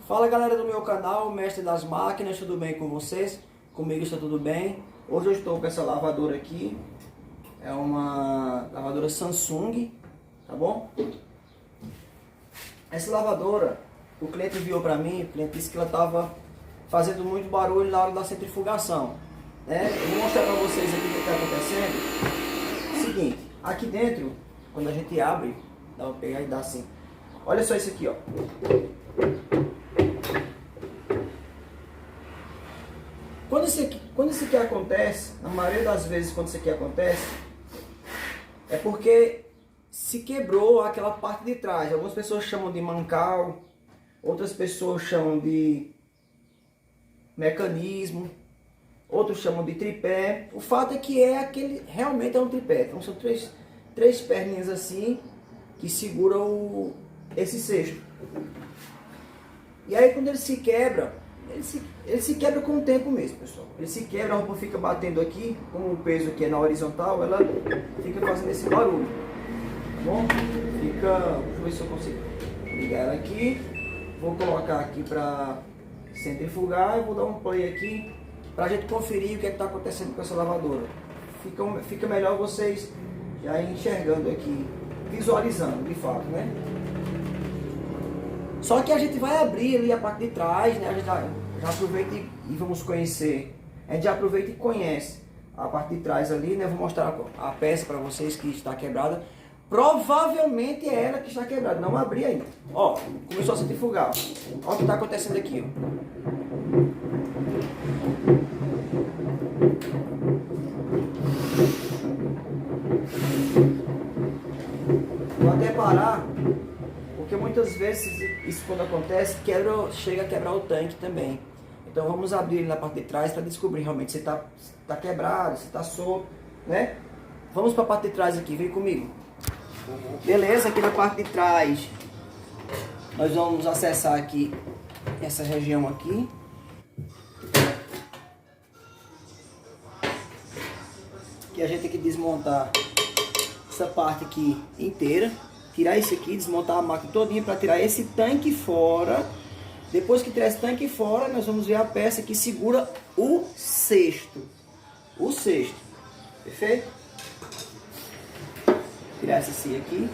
Fala galera do meu canal, Mestre das Máquinas, tudo bem com vocês? Comigo está tudo bem. Hoje eu estou com essa lavadora aqui. É uma lavadora Samsung, tá bom? Essa lavadora, o cliente enviou para mim, o cliente disse que ela estava fazendo muito barulho na hora da centrifugação, né? Eu vou mostrar para vocês aqui o que está acontecendo. Seguinte, aqui dentro, quando a gente abre, dá para pegar e dar assim. Olha só isso aqui, ó. Quando isso aqui acontece, na maioria das vezes quando isso aqui acontece, é porque se quebrou aquela parte de trás. Algumas pessoas chamam de mancal, outras pessoas chamam de mecanismo, outros chamam de tripé. O fato é que realmente é um tripé. Então são três perninhas assim que seguram esse cesto. E aí quando ele se quebra, ele se quebra com o tempo mesmo, pessoal. Ele se quebra, a roupa fica batendo aqui, como o peso aqui é na horizontal, ela fica fazendo esse barulho. Tá bom? Deixa eu ver se eu consigo ligar ela aqui. Vou colocar aqui para centrifugar e vou dar um play aqui para a gente conferir o que está acontecendo com essa lavadora. Fica melhor vocês já enxergando aqui, visualizando de fato, né? Só que a gente vai abrir ali a parte de trás, né? A gente já aproveita e vamos conhecer. A gente já aproveita e conhece a parte de trás ali, né? Eu vou mostrar a peça para vocês que está quebrada. Provavelmente é ela que está quebrada. Não abri ainda. Ó, começou a centrifugar. Ó o que está acontecendo aqui, ó. Vou até parar. Porque muitas vezes isso quando acontece, chega a quebrar o tanque também. Então vamos abrir ele na parte de trás para descobrir realmente se está quebrado, se está solto, né? Vamos para a parte de trás aqui, vem comigo. Beleza, aqui na parte de trás nós vamos acessar aqui essa região aqui. Que a gente tem que desmontar essa parte aqui inteira. Tirar isso aqui, desmontar a máquina todinha para tirar esse tanque fora. Depois que tirar esse tanque fora, nós vamos ver a peça que segura o cesto. O cesto. Perfeito? Tirar esse C aqui.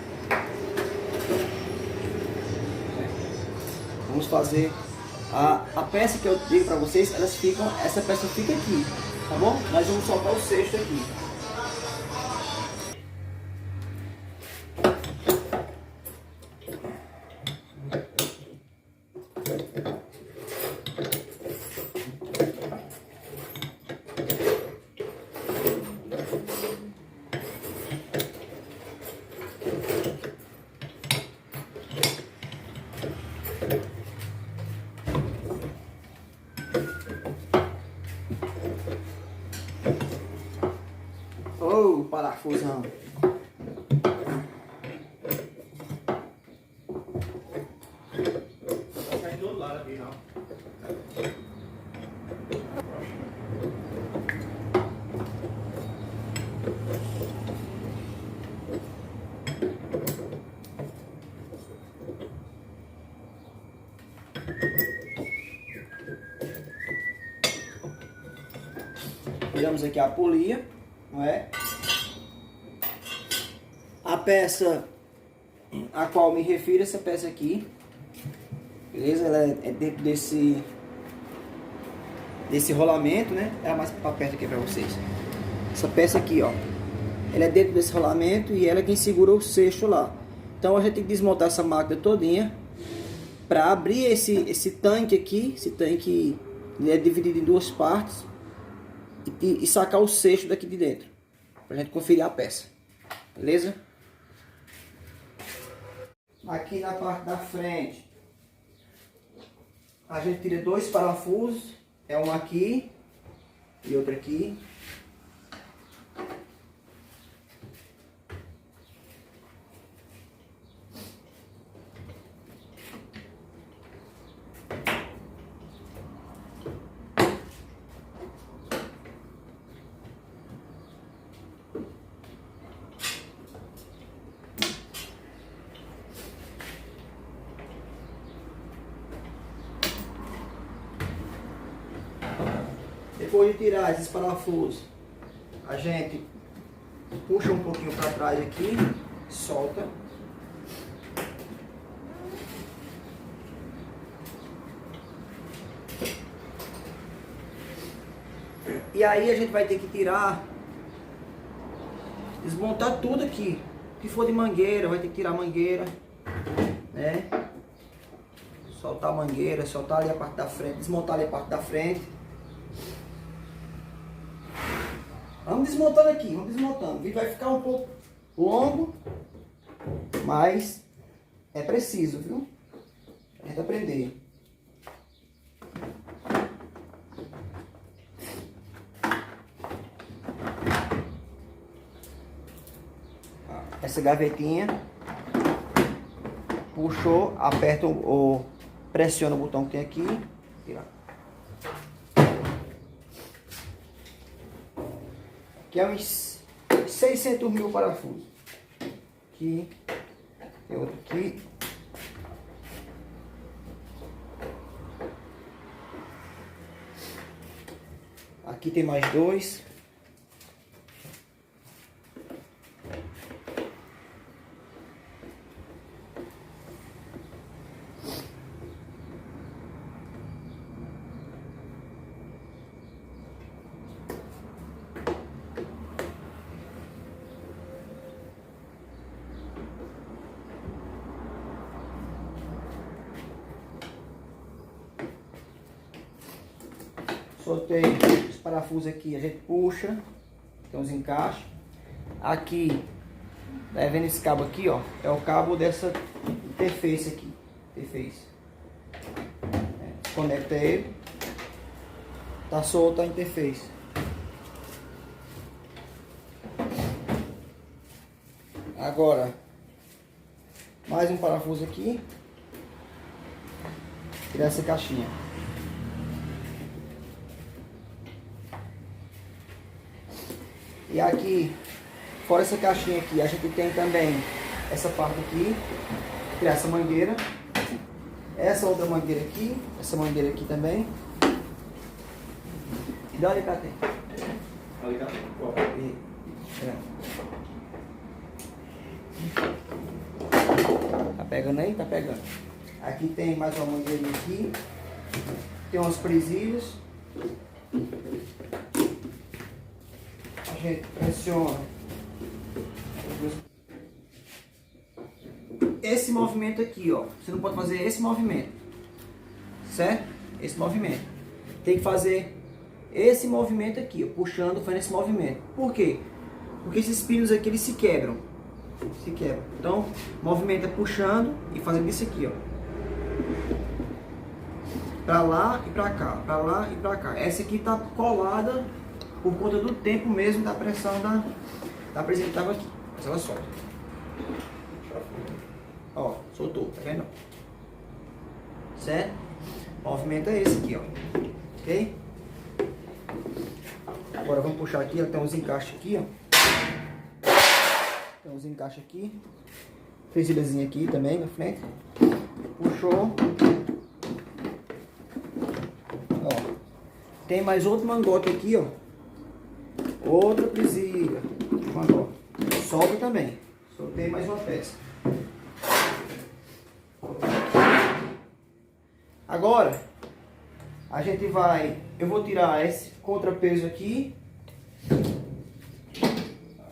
Vamos fazer a peça que eu digo para vocês, essa peça fica aqui, tá bom? Nós vamos soltar o cesto aqui. Oh, parafusão. Vai do outro lado aqui, não. Tiramos aqui a polia, não é? A peça a qual me refiro, essa peça aqui, beleza? Ela é dentro desse rolamento, né? Dá mais para perto aqui para vocês. Essa peça aqui, ó, ela é dentro desse rolamento e ela é quem segura o cesto lá. Então a gente tem que desmontar essa máquina todinha para abrir esse tanque aqui. Esse tanque ele é dividido em duas partes e sacar o cesto daqui de dentro, pra gente conferir a peça, beleza? Aqui na parte da frente a gente tira dois parafusos, é um aqui e outro aqui. Depois de tirar esses parafusos, a gente puxa um pouquinho para trás aqui, solta. E aí a gente vai ter que tirar, desmontar tudo aqui. Se for de mangueira, vai ter que tirar a mangueira, né? Soltar a mangueira, soltar ali a parte da frente, desmontar ali a parte da frente. Vamos desmontando aqui, vamos desmontando. O vídeo vai ficar um pouco longo, mas é preciso, viu? A gente aprender. Essa gavetinha, puxou, aperta ou pressiona o botão que tem aqui, tira. Aqui é uns 600 mil parafusos. Aqui, tem outro aqui. Aqui tem mais dois. Soltei os parafusos aqui, a gente puxa, tem uns encaixes. Aqui, tá vendo esse cabo aqui, ó? É o cabo dessa interface aqui. Interface. Conecta ele. Tá solta a interface. Agora, mais um parafuso aqui. Tirar essa caixinha. E aqui, fora essa caixinha aqui, a gente tem também essa parte aqui, tirar essa mangueira, essa outra mangueira aqui, essa mangueira aqui também. E dá ali cá tem. Ali cá? Qual? Tá pegando aí? Tá pegando. Aqui tem mais uma mangueirinha aqui, tem umas presilhas. A gente pressiona esse movimento aqui, ó. Você não pode fazer esse movimento, certo? Esse movimento. Tem que fazer esse movimento aqui, ó, puxando, fazendo esse movimento. Por quê? Porque esses pinos aqui, eles se quebram. Se quebram. Então, movimenta puxando e fazendo isso aqui, ó. Pra lá e pra cá, pra lá e pra cá. Essa aqui tá colada por conta do tempo mesmo da pressão da presa que estava aqui. Mas ela solta. Ó, soltou, tá vendo? Certo? O movimento é esse aqui, ó. Ok? Agora vamos puxar aqui, ó. Tem uns encaixes aqui, ó. Tem uns encaixes aqui. Presilhazinha aqui também na frente. Puxou. Ó. Tem mais outro mangote aqui, ó. Outra presilha, solta também. Soltei mais uma peça. Agora a gente vai, eu vou tirar esse contrapeso aqui.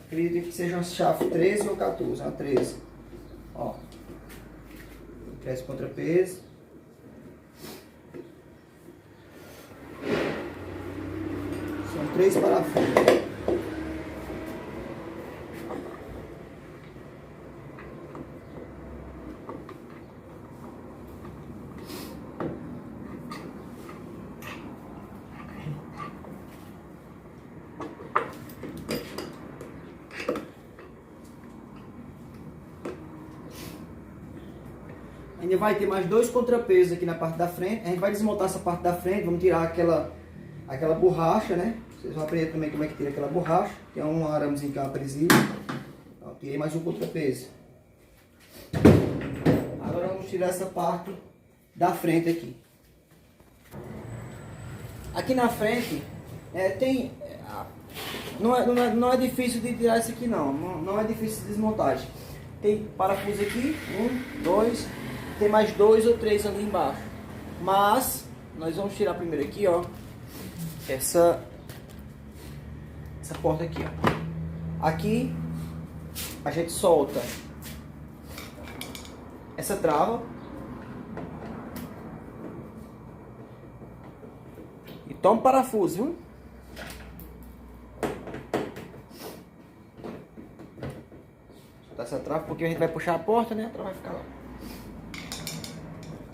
Acredito que seja uma chave 13 ou 14, uma 13. Ó, tirar esse contrapeso. São 3 parafusos. Ainda vai ter mais 2 contrapesos aqui na parte da frente. A gente vai desmontar essa parte da frente, vamos tirar aquela borracha, né? Vocês vão aprender também como é que tira aquela borracha. Tem um aramezinho que é uma presilha. Então, tirei mais um contrapeso. Agora vamos tirar essa parte da frente aqui. Aqui na frente Não é difícil de tirar isso aqui não é difícil de desmontagem. Tem parafuso aqui, 1, 2, tem mais 2 ou 3 ali embaixo. Mas nós vamos tirar primeiro aqui, ó, essa porta aqui, ó. Aqui a gente solta essa trava e toma o parafuso, viu? Soltar essa trava porque a gente vai puxar a porta, né? A trava vai ficar lá.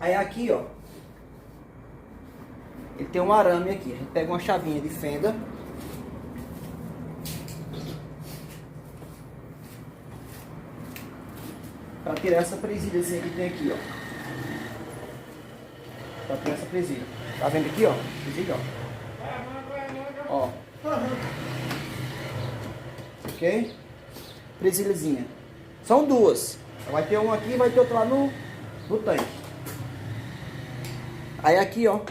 Aí aqui, ó, ele tem um arame aqui. A gente pega uma chavinha de fenda. Para tirar essa presilhazinha que tem aqui, ó. Para tirar essa presilha. Tá vendo aqui, ó? Presilha, ó. Ó. Ok? Presilhazinha. São duas. Vai ter uma aqui e vai ter outra lá no tanque. Aí aqui, ó.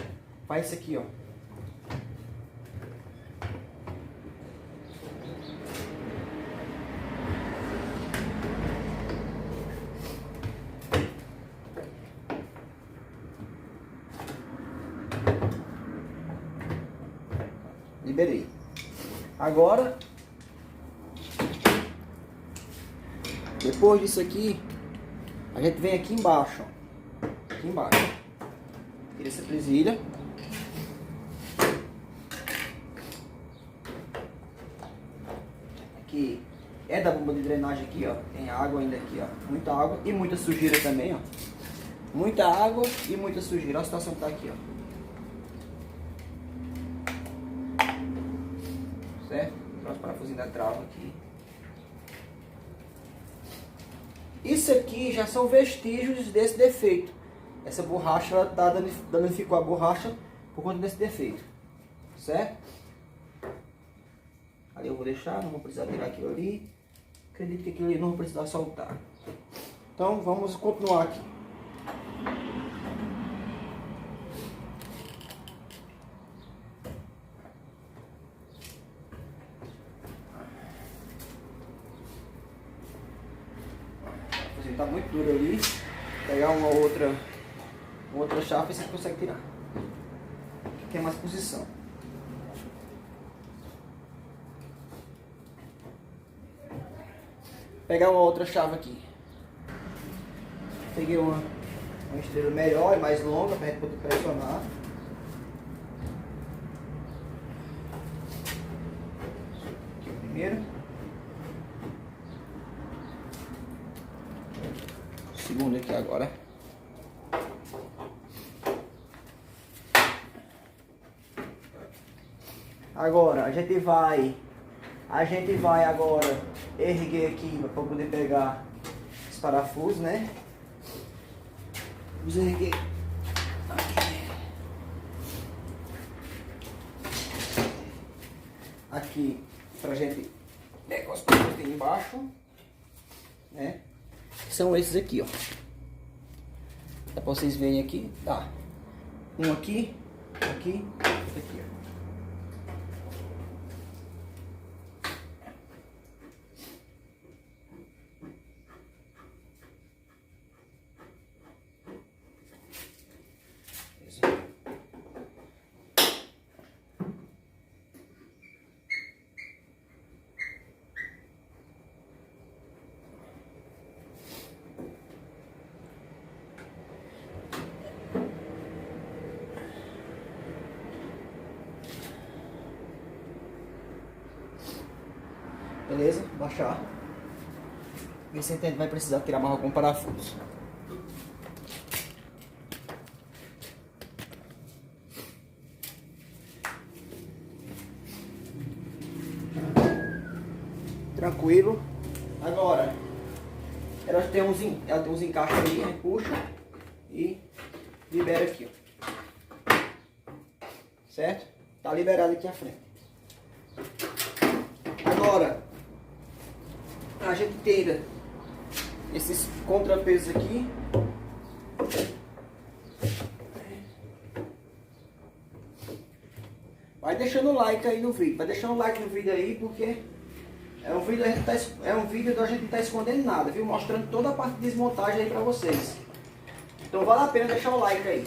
Faz isso aqui, ó. Liberei. Agora, depois disso aqui, a gente vem aqui embaixo, ó. Aqui embaixo. Tira essa presilha. Aqui é da bomba de drenagem aqui, ó. Tem água ainda aqui, ó. Muita água e muita sujeira também, ó. Muita água e muita sujeira. Olha a situação que tá aqui, ó. Certo? Traz o parafusinho da trava aqui. Isso aqui já são vestígios desse defeito. Essa borracha, ela tá danificou a borracha por conta desse defeito. Certo? Ali eu vou deixar, não vou precisar tirar aquilo ali. Acredito que aquilo ali não vou precisar soltar. Então vamos continuar aqui. Tá muito duro ali. Pegar uma outra chave e você consegue tirar. Aqui tem mais posição. Pegar uma outra chave aqui. Peguei uma estrela melhor e mais longa para a gente poder pressionar. Aqui o primeiro. Segundo aqui agora. Agora a gente vai agora erguer aqui para poder pegar os parafusos, né? Vamos erguer aqui pra gente pegar os parafusos aqui embaixo, né? São esses aqui, ó. Dá pra vocês verem aqui, tá? Um aqui, aqui, aqui, ó. Beleza? Baixar. Ver se a gente vai precisar tirar mais algum parafuso. Tranquilo. Agora, ela tem uns encaixes aí, né? Puxa e libera aqui, ó. Certo? Tá liberado aqui à frente. Agora, a gente tira esses contrapesos aqui. vai deixando o like aí no vídeo. Vai deixando o like no vídeo aí, porque é um vídeo onde a gente não tá escondendo nada, viu? Mostrando toda a parte de desmontagem aí pra vocês. Então vale a pena deixar o like aí.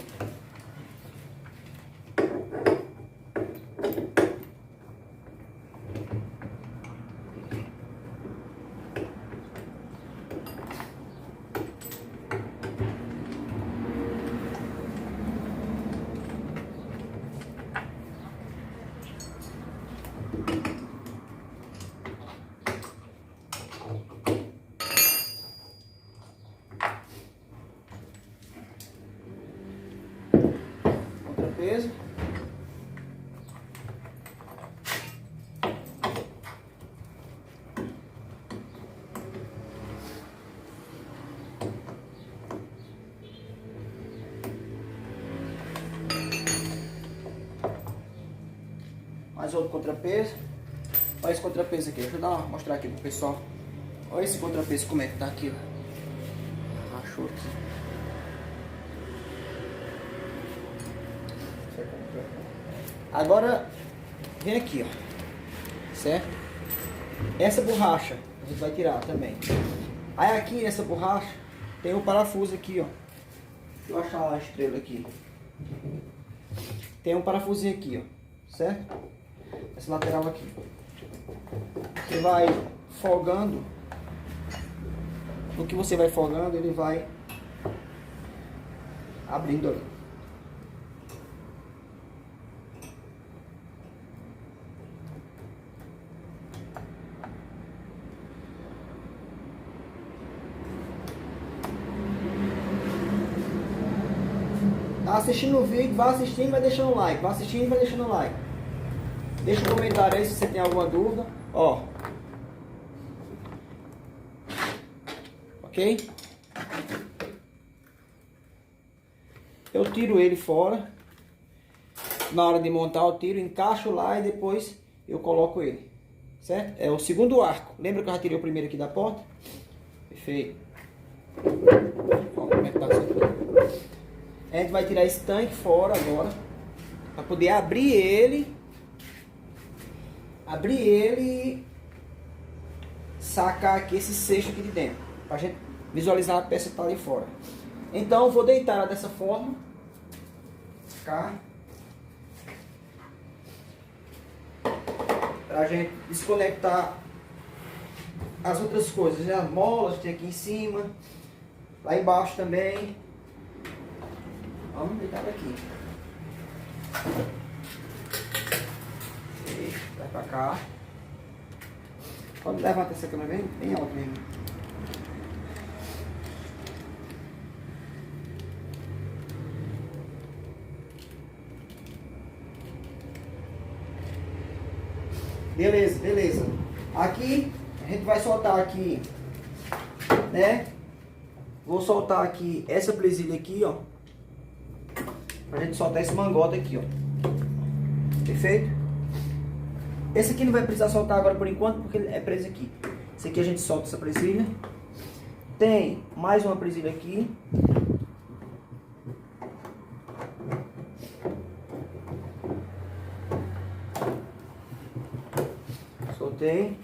Contrapeso. Mais outro contrapeso. Olha esse contrapeso aqui. Deixa eu mostrar aqui pro pessoal. Olha esse contrapeso como é que tá aqui, ó. Rachou aqui. Agora vem aqui, ó. Certo? Essa borracha a gente vai tirar também. Aí aqui nessa borracha tem um parafuso aqui, ó. Deixa eu achar a estrela aqui. Tem um parafusinho aqui, ó. Certo? Essa lateral aqui. Você vai folgando. No que você vai folgando, ele vai abrindo ali. Tá assistindo o vídeo, vai assistindo e vai deixando o like. Vai assistindo e vai deixando o like. Deixa um comentário aí se você tem alguma dúvida. Ó. Ok? Eu tiro ele fora. Na hora de montar eu tiro, encaixo lá e depois eu coloco ele. Certo? É o segundo arco. Lembra que eu já tirei o primeiro aqui da porta? Perfeito. Vamos comentar isso aqui. A gente vai tirar esse tanque fora agora. Para poder abrir ele. Abrir ele e sacar aqui esse cesto aqui de dentro. Pra gente visualizar a peça que tá ali fora. Então eu vou deitar ela dessa forma. Cá. Pra gente desconectar as outras coisas. As molas tem aqui em cima. Lá embaixo também. Vamos deitar aqui. Vai pra cá. Pode levantar essa câmera bem alto mesmo. Beleza, beleza. Aqui, a gente vai soltar aqui, né? Vou soltar aqui essa presilha aqui, ó. Pra gente soltar esse mangote aqui, ó. Perfeito? Esse aqui não vai precisar soltar agora por enquanto, porque ele é preso aqui. Esse aqui a gente solta essa presilha. Tem mais uma presilha aqui. Soltei.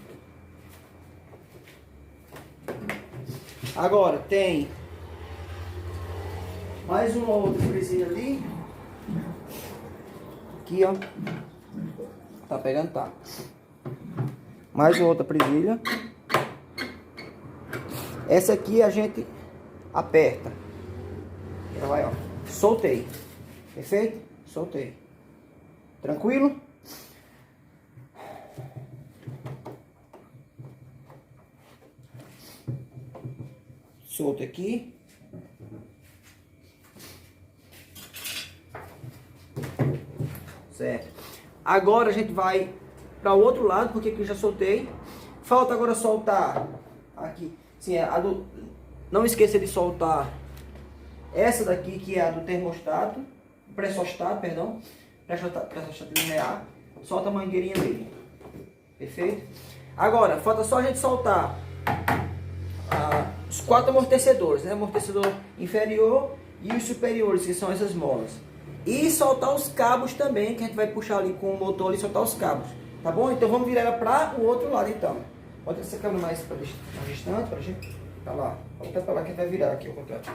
Agora tem mais uma outra presilha ali. Aqui, ó. Tá pegando, tá. Mais uma outra presilha. Essa aqui a gente aperta. Ela vai, ó. Soltei. Perfeito? Soltei. Tranquilo? Solto aqui. Certo. Agora a gente vai para o outro lado, porque aqui eu já soltei. Falta agora soltar aqui. Sim, não esqueça de soltar essa daqui, que é a do termostato. Pressostato, perdão. Pressostato linear. Solta a mangueirinha dele. Perfeito? Agora, falta só a gente soltar os 4 amortecedores, né? Amortecedor inferior e os superiores, que são essas molas. E soltar os cabos também, que a gente vai puxar ali com o motor e soltar os cabos. Tá bom? Então vamos virar ela para o outro lado então. Bota essa câmera mais distante pra gente. Tá lá. Volta pra lá que a gente vai virar aqui ao contrário.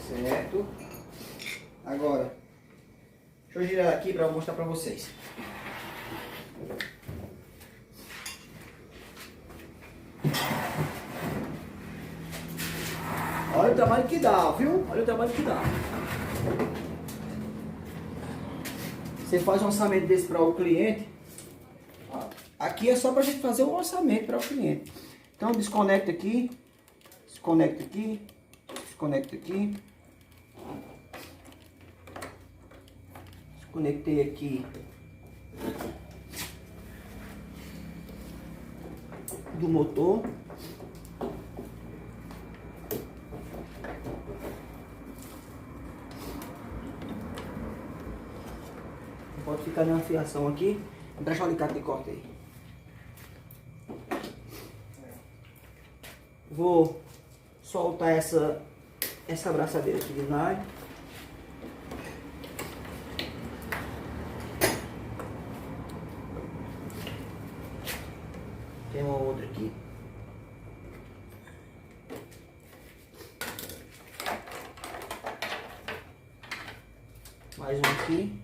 Certo. Agora, deixa eu girar aqui para mostrar para vocês. Olha o trabalho que dá, viu? Olha o trabalho que dá. Você faz um orçamento desse para o cliente. Aqui é só para a gente fazer o orçamento para o cliente. Então desconecta aqui, desconecta aqui, desconecta aqui. Desconectei aqui do motor. Pode ficar na fiação aqui. Vou deixar o alicate de corte aí. Vou soltar essa abraçadeira aqui de nylon. Tem uma outra aqui. Mais uma aqui.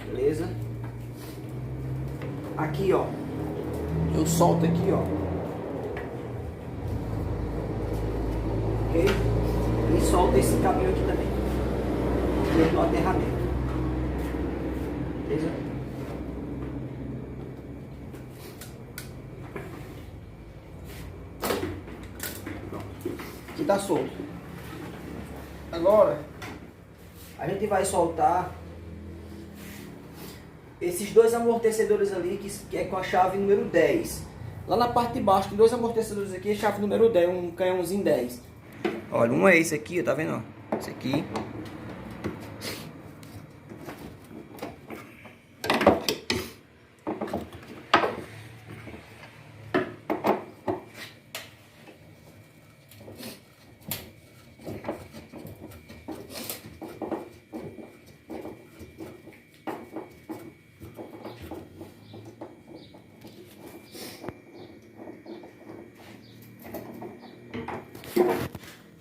Beleza? Aqui, ó. Eu solto aqui, ó. Ok? E solto esse caminho aqui também. Dentro do aterramento. Beleza? Pronto. Aqui tá solto. Agora, a gente vai soltar esses dois amortecedores ali, que é com a chave número 10. Lá na parte de baixo tem dois amortecedores aqui, chave número 10, um canhãozinho 10. Olha, um é esse aqui, tá vendo? Ó? Esse aqui.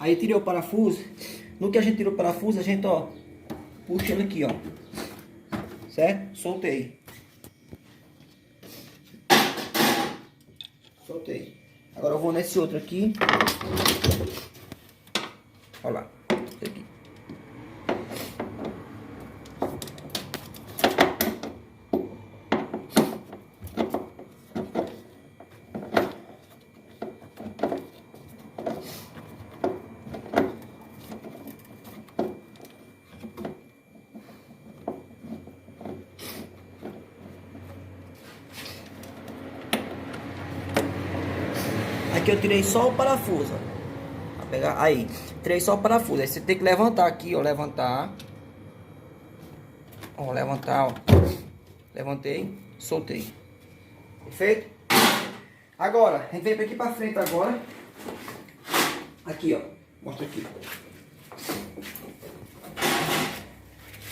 Aí tirei o parafuso. No que a gente tirou o parafuso, a gente, ó, puxa ele aqui, ó. Certo? Soltei. Soltei. Agora eu vou nesse outro aqui. Olha lá. Esse aqui. Aqui eu tirei só o parafuso, ó. Vou pegar aí, tirei só o parafuso. Aí você tem que levantar aqui, ó, levantar. Ó, levantar, ó. Levantei, soltei. Perfeito? Agora, a gente vem aqui pra frente agora. Aqui, ó. Mostra aqui.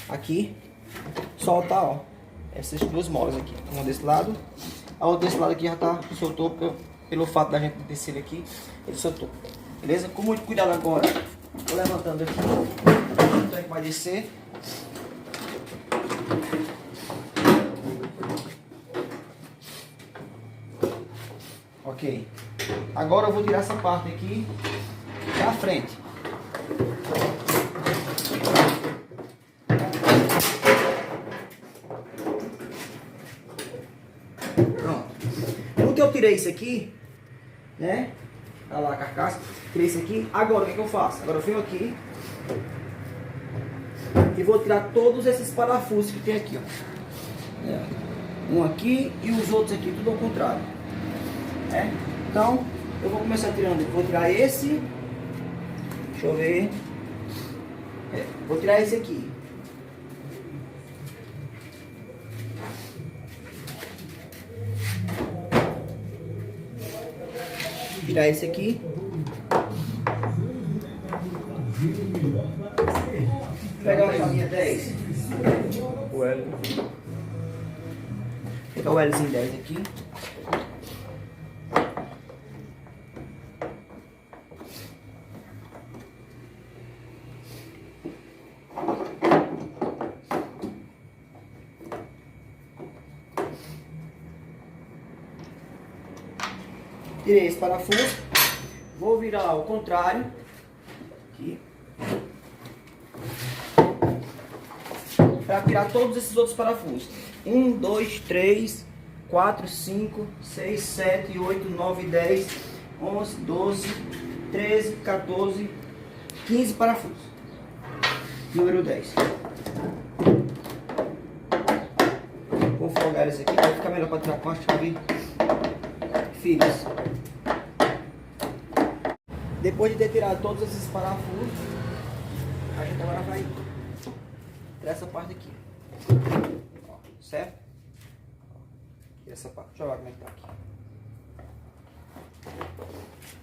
Aqui. Soltar, ó. Essas duas molas aqui. Uma desse lado. A outra desse lado aqui já tá, soltou pelo fato da gente descer ele aqui. Ele soltou. Beleza? Com muito cuidado agora. Tô levantando aqui. Então que vai descer. Ok. Agora eu vou tirar essa parte aqui pra frente. Pronto. No que eu tirei isso aqui, né? Olha lá a carcaça. Tirei isso aqui. Agora o que eu faço? Agora eu venho aqui e vou tirar todos esses parafusos que tem aqui, ó. Um aqui e os outros aqui, tudo ao contrário. Então, eu vou começar tirando. Vou tirar esse. Deixa eu ver. Vou tirar esse aqui. tirar esse aqui. Vou pegar a chavinha 10. O L. Vou pegar o Lzinho 10 aqui. Tirei esse parafuso, vou virar ao contrário, aqui, para tirar todos esses outros parafusos. 1, 2, 3, 4, 5, 6, 7, 8, 9, 10, 11, 12, 13, 14, 15 parafusos. Número 10. Vou folgar eles aqui, vai ficar melhor para tirar com a chave Phillips. Depois de ter tirado todos esses parafusos, a gente agora vai tirar essa parte aqui. Ó, certo? Tira essa parte. Deixa eu ver como é que tá aqui.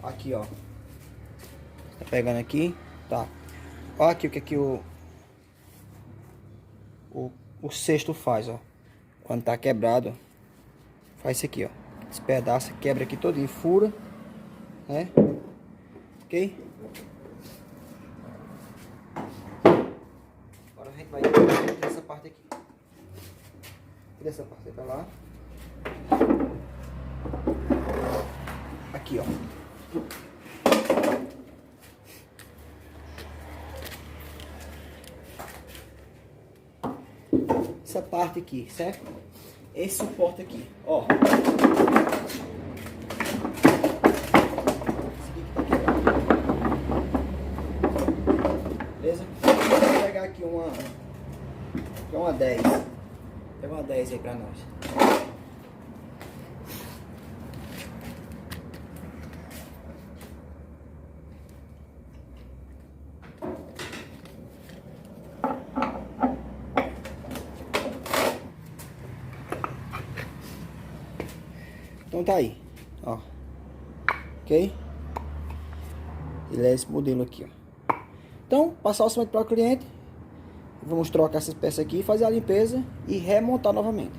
Aqui, ó. Tá pegando aqui. Tá. Olha aqui o que aqui o cesto faz, ó. Quando tá quebrado, ó. Faz isso aqui, ó. Despedaça, quebra aqui todinho, fura, né? Ok? Agora a gente vai tirar essa parte aqui. Tira essa parte pra lá. Aqui, ó. Essa parte aqui, certo? Esse suporte aqui, ó. Beleza? Vou pegar aqui uma 10. Pega uma 10 aí pra nós. Então tá aí, ó. Ok? Ele é esse modelo aqui, ó. Então, passar o orçamento para o cliente. Vamos trocar essas peças aqui, fazer a limpeza e remontar novamente.